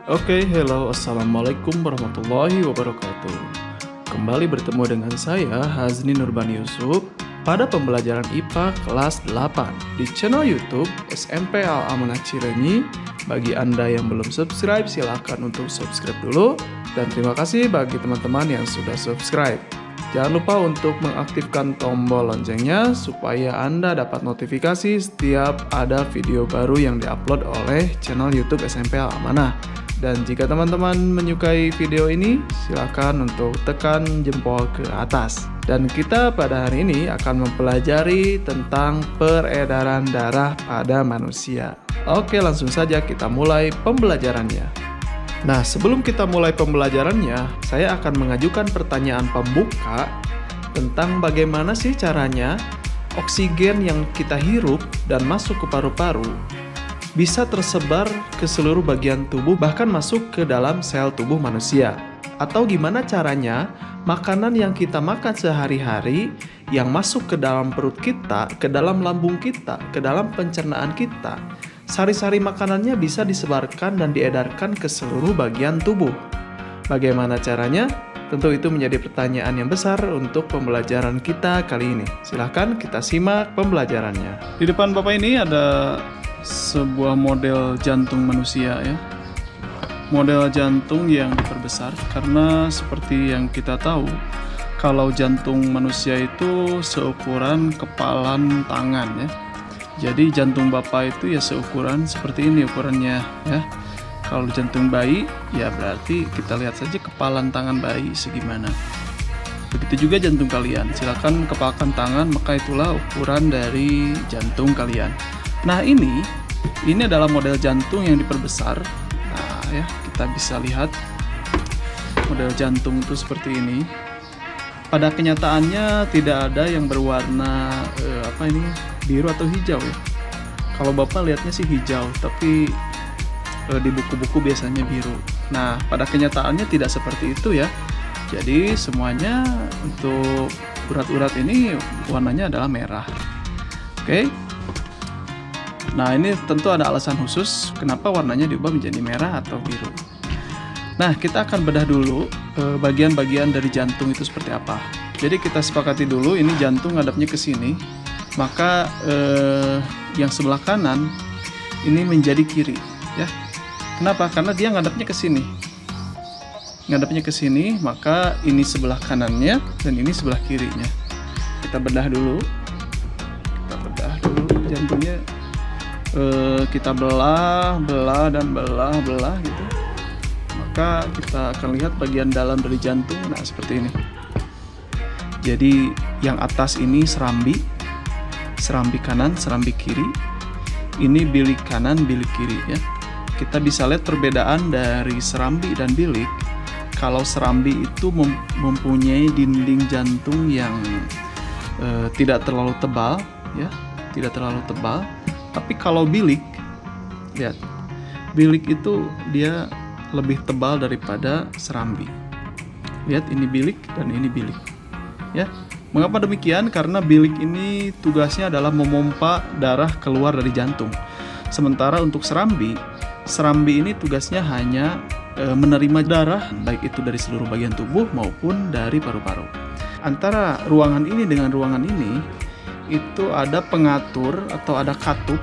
Oke, hello, assalamualaikum warahmatullahi wabarakatuh. Kembali bertemu dengan saya, Hazni Nurban Yusuf, pada pembelajaran IPA kelas 8 di channel YouTube SMP Al-Amanah Cileunyi. Bagi Anda yang belum subscribe, silakan untuk subscribe dulu. Dan terima kasih bagi teman-teman yang sudah subscribe. Jangan lupa untuk mengaktifkan tombol loncengnya supaya Anda dapat notifikasi setiap ada video baru yang diupload oleh channel YouTube SMP Al-Amanah. Dan jika teman-teman menyukai video ini, silakan untuk tekan jempol ke atas. Dan kita pada hari ini akan mempelajari tentang peredaran darah pada manusia. Oke, langsung saja kita mulai pembelajarannya. Nah, sebelum kita mulai pembelajarannya, saya akan mengajukan pertanyaan pembuka tentang bagaimana sih caranya oksigen yang kita hirup dan masuk ke paru-paru bisa tersebar ke seluruh bagian tubuh, bahkan masuk ke dalam sel tubuh manusia. Atau gimana caranya makanan yang kita makan sehari-hari yang masuk ke dalam perut kita, ke dalam lambung kita, ke dalam pencernaan kita, sari-sari makanannya bisa disebarkan dan diedarkan ke seluruh bagian tubuh. Bagaimana caranya? Tentu itu menjadi pertanyaan yang besar untuk pembelajaran kita kali ini. Silahkan kita simak pembelajarannya. Di depan Bapak ini ada sebuah model jantung manusia ya. Model jantung yang diperbesar karena seperti yang kita tahu, kalau jantung manusia itu seukuran kepalan tangan ya. Jadi jantung Bapak itu ya seukuran seperti ini ukurannya ya. Kalau jantung bayi ya berarti kita lihat saja kepalan tangan bayi segimana. Begitu juga jantung kalian. Silakan kepalkan tangan, maka itulah ukuran dari jantung kalian. Nah, ini adalah model jantung yang diperbesar. Nah, ya, kita bisa lihat model jantung itu seperti ini. Pada kenyataannya tidak ada yang berwarna biru atau hijau ya. Kalau Bapak lihatnya sih hijau, tapi di buku-buku biasanya biru. Nah, pada kenyataannya tidak seperti itu ya. Jadi semuanya untuk urat-urat ini warnanya adalah merah. Oke. Nah, ini tentu ada alasan khusus kenapa warnanya diubah menjadi merah atau biru. Nah, kita akan bedah dulu bagian-bagian dari jantung itu seperti apa. Jadi kita sepakati dulu ini jantung ngadapnya ke sini, maka yang sebelah kanan ini menjadi kiri, ya. Kenapa? Karena dia ngadapnya ke sini. Ngadapnya ke sini, maka ini sebelah kanannya dan ini sebelah kirinya. Kita bedah dulu. Jantungnya. Kita belah gitu, maka kita akan lihat bagian dalam dari jantung. Nah, seperti ini. Jadi yang atas ini serambi kanan, serambi kiri. Ini bilik kanan, bilik kiri ya. Kita bisa lihat perbedaan dari serambi dan bilik. Kalau serambi itu mempunyai dinding jantung yang tidak terlalu tebal ya, tidak terlalu tebal. Tapi kalau bilik, lihat, bilik itu dia lebih tebal daripada serambi. Lihat, ini bilik dan ini bilik. Ya, mengapa demikian? Karena bilik ini tugasnya adalah memompa darah keluar dari jantung. Sementara untuk serambi ini tugasnya hanya menerima darah, baik itu dari seluruh bagian tubuh maupun dari paru-paru. Antara ruangan ini dengan ruangan ini itu ada pengatur atau ada katup.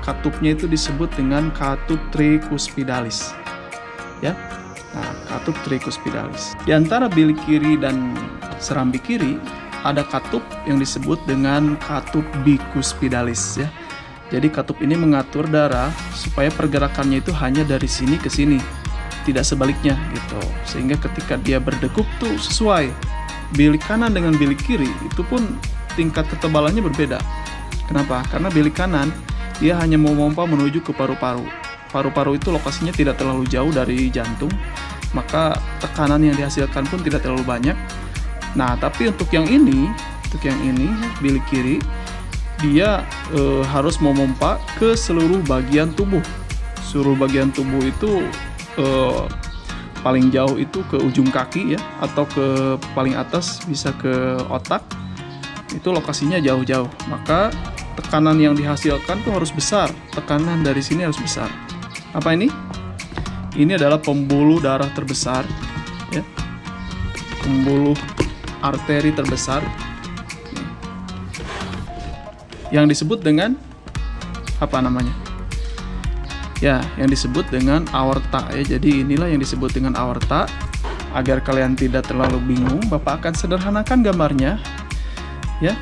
Katupnya itu disebut dengan katup tricuspidalis. Ya. Nah, katup tricuspidalis. Di antara bilik kiri dan serambi kiri ada katup yang disebut dengan katup bicuspidalis ya. Jadi katup ini mengatur darah supaya pergerakannya itu hanya dari sini ke sini, tidak sebaliknya gitu. Sehingga ketika dia berdegup tuh sesuai. Bilik kanan dengan bilik kiri itu pun tingkat ketebalannya berbeda. Kenapa? Karena bilik kanan dia hanya memompa menuju ke paru-paru. Paru-paru itu lokasinya tidak terlalu jauh dari jantung, maka tekanan yang dihasilkan pun tidak terlalu banyak. Nah, tapi untuk yang ini bilik kiri, dia harus memompa ke seluruh bagian tubuh. Seluruh bagian tubuh itu paling jauh itu ke ujung kaki ya, atau ke paling atas bisa ke otak. Itu lokasinya jauh-jauh, maka tekanan yang dihasilkan tuh harus besar. Tekanan dari sini harus besar. Apa ini? ini adalah pembuluh darah terbesar, ya. Pembuluh arteri terbesar yang disebut dengan apa namanya? Ya, yang disebut dengan aorta ya. Jadi inilah yang disebut dengan aorta. Agar kalian tidak terlalu bingung, Bapak akan sederhanakan gambarnya. Ya.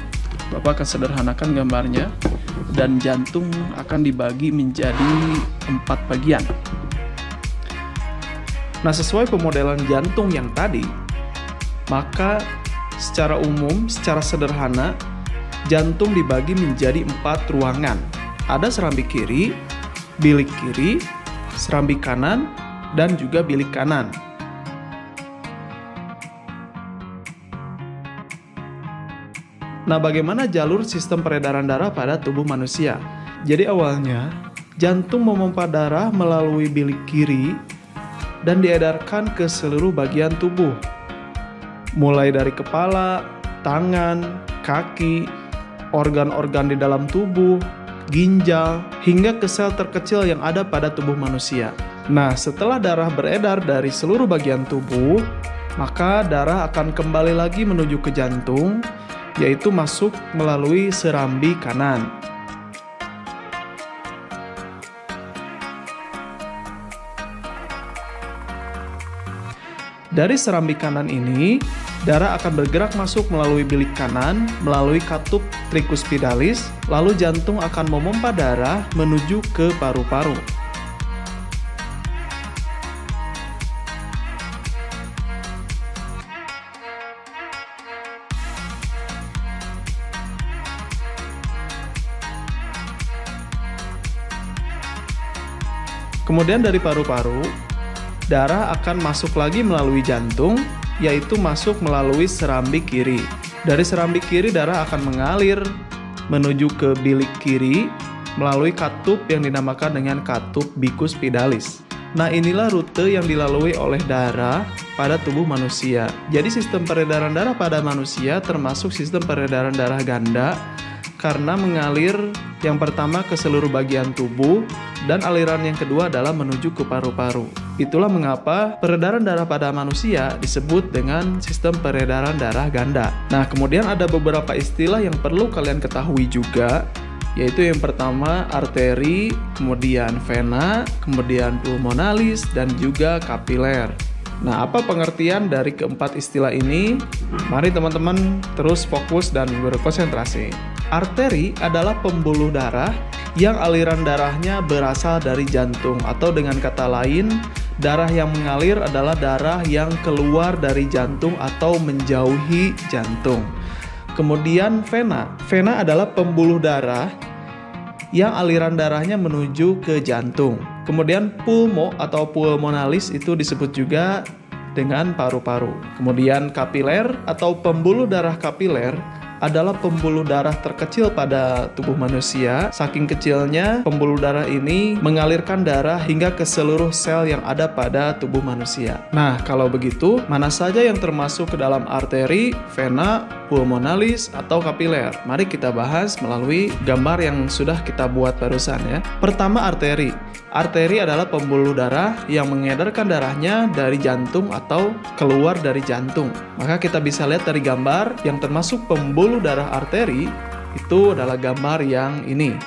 Bapak akan sederhanakan gambarnya, dan jantung akan dibagi menjadi 4 bagian. Nah, sesuai pemodelan jantung yang tadi, maka secara umum, secara sederhana, jantung dibagi menjadi 4 ruangan. Ada serambi kiri, bilik kiri, serambi kanan, dan juga bilik kanan. Nah, bagaimana jalur sistem peredaran darah pada tubuh manusia? Jadi awalnya, jantung memompa darah melalui bilik kiri dan diedarkan ke seluruh bagian tubuh. Mulai dari kepala, tangan, kaki, organ-organ di dalam tubuh, ginjal, hingga ke sel terkecil yang ada pada tubuh manusia. Nah, setelah darah beredar dari seluruh bagian tubuh, maka darah akan kembali lagi menuju ke jantung, yaitu masuk melalui serambi kanan. Dari serambi kanan ini, darah akan bergerak masuk melalui bilik kanan, melalui katup tricuspidalis, lalu jantung akan memompa darah menuju ke paru-paru. Kemudian dari paru-paru, darah akan masuk lagi melalui jantung, yaitu masuk melalui serambi kiri. Dari serambi kiri, darah akan mengalir menuju ke bilik kiri melalui katup yang dinamakan dengan katup bicuspidalis. Nah, inilah rute yang dilalui oleh darah pada tubuh manusia. Jadi sistem peredaran darah pada manusia termasuk sistem peredaran darah ganda, karena mengalir yang pertama ke seluruh bagian tubuh, dan aliran yang kedua adalah menuju ke paru-paru. Itulah mengapa peredaran darah pada manusia disebut dengan sistem peredaran darah ganda. Nah, kemudian ada beberapa istilah yang perlu kalian ketahui juga, yaitu yang pertama arteri, kemudian vena, kemudian pulmonalis, dan juga kapiler. Nah, apa pengertian dari keempat istilah ini? Mari teman-teman terus fokus dan berkonsentrasi. Arteri adalah pembuluh darah yang aliran darahnya berasal dari jantung, atau dengan kata lain, darah yang mengalir adalah darah yang keluar dari jantung atau menjauhi jantung. Kemudian vena. Vena adalah pembuluh darah yang aliran darahnya menuju ke jantung. Kemudian pulmo atau pulmonalis itu disebut juga dengan paru-paru. Kemudian kapiler atau pembuluh darah kapiler adalah pembuluh darah terkecil pada tubuh manusia. Saking kecilnya, pembuluh darah ini mengalirkan darah hingga ke seluruh sel yang ada pada tubuh manusia. Nah, kalau begitu, mana saja yang termasuk ke dalam arteri, vena, pulmonalis, atau kapiler? Mari kita bahas melalui gambar yang sudah kita buat barusan ya. Pertama, arteri. Arteri adalah pembuluh darah yang mengedarkan darahnya dari jantung atau keluar dari jantung. Maka kita bisa lihat dari gambar yang termasuk pembuluh darah arteri itu adalah gambar yang ini.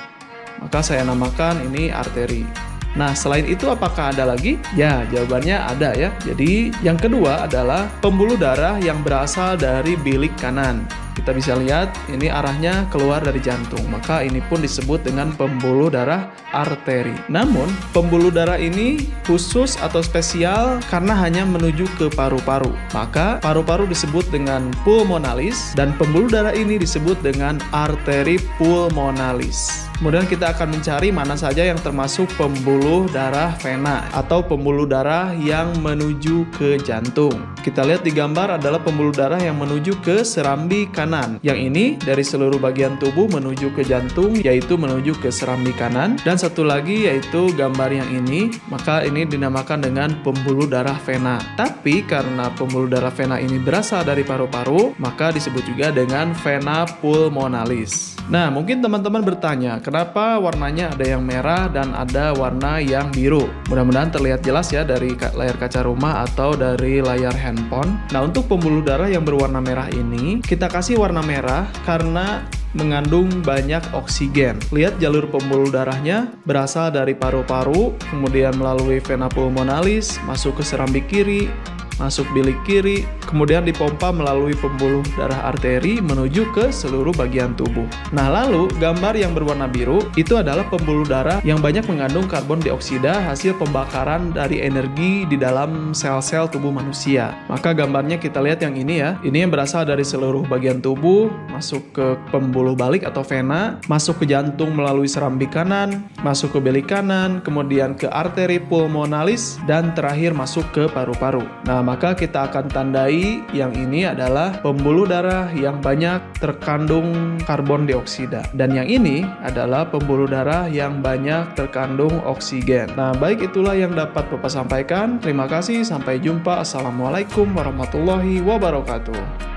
Maka saya namakan ini arteri. Nah, selain itu apakah ada lagi? Ya, jawabannya ada ya. Jadi, yang kedua adalah pembuluh darah yang berasal dari bilik kanan. Kita bisa lihat ini arahnya keluar dari jantung, maka ini pun disebut dengan pembuluh darah arteri. Namun, pembuluh darah ini khusus atau spesial karena hanya menuju ke paru-paru. Maka, paru-paru disebut dengan pulmonalis dan pembuluh darah ini disebut dengan arteri pulmonalis. Kemudian kita akan mencari mana saja yang termasuk pembuluh darah vena atau pembuluh darah yang menuju ke jantung. Kita lihat di gambar adalah pembuluh darah yang menuju ke serambi kanan. Yang ini dari seluruh bagian tubuh menuju ke jantung, yaitu menuju ke serambi kanan. Dan satu lagi yaitu gambar yang ini, maka ini dinamakan dengan pembuluh darah vena. Tapi karena pembuluh darah vena ini berasal dari paru-paru, maka disebut juga dengan vena pulmonalis. Nah, mungkin teman-teman bertanya, kenapa warnanya ada yang merah dan ada warna yang biru? Mudah-mudahan terlihat jelas ya dari layar kaca rumah atau dari layar handphone. Nah, untuk pembuluh darah yang berwarna merah ini, kita kasih warna merah karena mengandung banyak oksigen. Lihat jalur pembuluh darahnya berasal dari paru-paru, kemudian melalui vena pulmonalis, masuk ke serambi kiri, masuk bilik kiri, kemudian dipompa melalui pembuluh darah arteri menuju ke seluruh bagian tubuh. Nah, lalu gambar yang berwarna biru itu adalah pembuluh darah yang banyak mengandung karbon dioksida hasil pembakaran dari energi di dalam sel-sel tubuh manusia. Maka gambarnya kita lihat yang ini ya. Ini yang berasal dari seluruh bagian tubuh, masuk ke pembuluh balik atau vena, masuk ke jantung melalui serambi kanan, masuk ke bilik kanan, kemudian ke arteri pulmonalis, dan terakhir masuk ke paru-paru. Nah, maka kita akan tandai yang ini adalah pembuluh darah yang banyak terkandung karbon dioksida. Dan yang ini adalah pembuluh darah yang banyak terkandung oksigen. Nah, baik itulah yang dapat Bapak sampaikan. Terima kasih, sampai jumpa. Assalamualaikum warahmatullahi wabarakatuh.